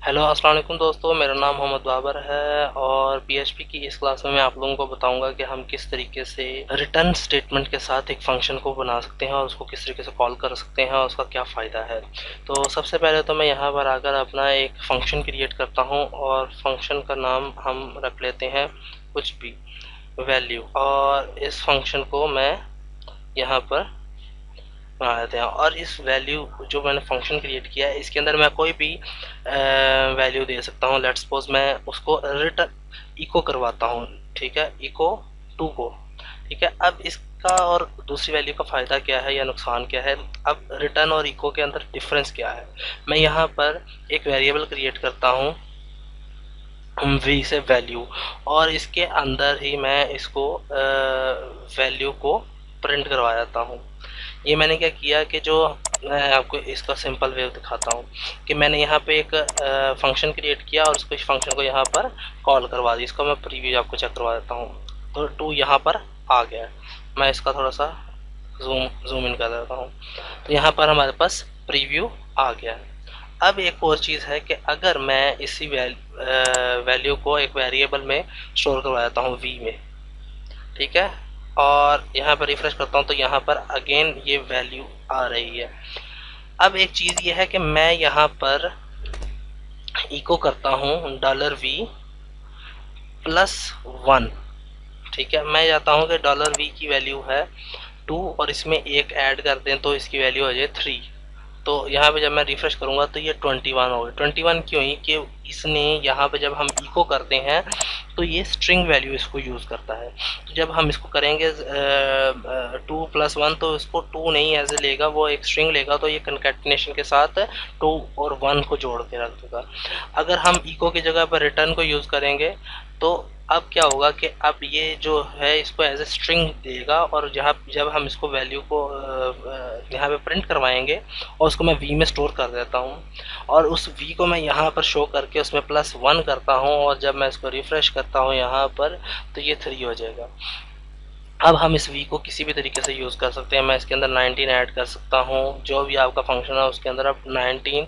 Hello अस्सलाम वालेकुम दोस्तों, मेरा नाम मोहम्मद बाबर है और पीएचपी की इस क्लास में मैं आप लोगों को बताऊंगा कि हम किस तरीके से रिटर्न स्टेटमेंट के साथ एक फंक्शन को बना सकते हैं और उसको किस तरीके से कॉल कर सकते हैं और उसका क्या फ़ायदा है। तो सबसे पहले तो मैं यहाँ पर आकर अपना एक फ़ंक्शन क्रिएट करता हूँ और फंक्शन का नाम हम रख लेते हैं कुछ भी वैल्यू, और इस फंक्शन को मैं यहाँ पर बना देते हैं। और इस वैल्यू जो मैंने फंक्शन क्रिएट किया है इसके अंदर मैं कोई भी वैल्यू दे सकता हूँ। लेट्स सपोज मैं उसको रिटर्न इको करवाता हूँ, ठीक है, इको टू को, ठीक है। अब इसका और दूसरी वैल्यू का फ़ायदा क्या है या नुकसान क्या है, अब रिटर्न और इको के अंदर डिफरेंस क्या है। मैं यहाँ पर एक वेरिएबल क्रिएट करता हूँ वी से वैल्यू, और इसके अंदर ही मैं इसको वैल्यू को प्रिंट करवा देता हूँ। ये मैंने क्या किया कि जो मैं आपको इसका सिंपल वे दिखाता हूँ कि मैंने यहाँ पे एक फंक्शन क्रिएट किया और उसको इस फंक्शन को यहाँ पर कॉल करवा दी। इसको मैं प्रीव्यू आपको चेक करवा देता हूँ। तो टू यहाँ पर आ गया। मैं इसका थोड़ा सा जूम इन कर देता हूँ, तो यहाँ पर हमारे पास प्रीव्यू आ गया है। अब एक और चीज़ है कि अगर मैं इसी वैल्यू को एक वेरिएबल में स्टोर करवा देता हूँ वी में, ठीक है, और यहाँ पर रिफ्रेश करता हूँ तो यहाँ पर अगेन ये वैल्यू आ रही है। अब एक चीज़ ये है कि मैं यहाँ पर इको करता हूँ $v+1, ठीक है। मैं चाहता हूँ कि $v की वैल्यू है 2 और इसमें एक ऐड कर दें तो इसकी वैल्यू हो जाए 3। तो यहाँ पे जब मैं रिफ्रेश करूँगा तो ये 21 हो गई। 21 क्यों ही कि इसने यहाँ पे जब हम इको करते हैं तो ये स्ट्रिंग वैल्यू इसको यूज़ करता है। तो जब हम इसको करेंगे 2+1 तो इसको 2 नहीं एज ए लेगा, वो एक स्ट्रिंग लेगा, तो ये कंकैटिनेशन के साथ 2 और 1 को जोड़ के रख देगा। अगर हम इको की जगह पर रिटर्न को यूज़ करेंगे तो अब क्या होगा कि अब ये जो है इसको एज ए स्ट्रिंग देगा, और जब हम इसको वैल्यू को यहाँ पे प्रिंट करवाएंगे और उसको मैं वी में स्टोर कर देता हूँ और उस वी को मैं यहाँ पर शो करके उसमें +1 करता हूँ, और जब मैं इसको रिफ़्रेश करता हूँ यहाँ पर तो ये 3 हो जाएगा। अब हम इस वी को किसी भी तरीके से यूज़ कर सकते हैं। मैं इसके अंदर 19 ऐड कर सकता हूँ, जो भी आपका फंक्शन है उसके अंदर अब 19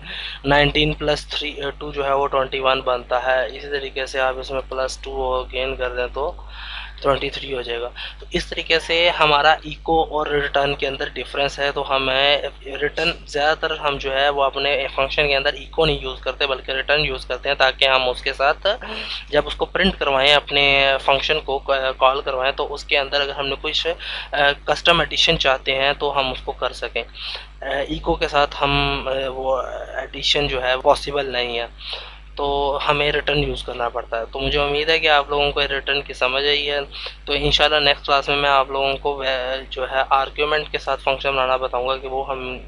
+ 2 जो है वो 21 बनता है। इसी तरीके से आप इसमें +2 गेन कर दें तो 23 हो जाएगा। तो इस तरीके से हमारा इको और रिटर्न के अंदर डिफरेंस है। तो हमें रिटर्न ज़्यादातर हम जो है वो अपने फंक्शन के अंदर इको नहीं यूज़ करते बल्कि रिटर्न यूज़ करते हैं, ताकि हम उसके साथ जब उसको प्रिंट करवाएं, अपने फंक्शन को कॉल करवाएं, तो उसके अंदर अगर हमने कुछ कस्टम एडिशन चाहते हैं तो हम उसको कर सकें। इको के साथ हम वो एडिशन जो है पॉसिबल नहीं है, तो हमें रिटर्न यूज़ करना पड़ता है। तो मुझे उम्मीद है कि आप लोगों को रिटर्न की समझ आई है। तो इंशाल्लाह नेक्स्ट क्लास में मैं आप लोगों को जो है आर्ग्यूमेंट के साथ फंक्शन बनाना बताऊंगा कि वो हम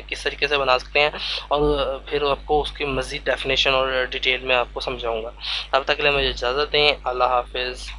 किस तरीके से बना सकते हैं, और फिर आपको उसकी मज़ीद डेफिनेशन और डिटेल में आपको समझाऊंगा। तब तक के लिए मुझे इजाज़त दें। अल्लाह हाफिज़।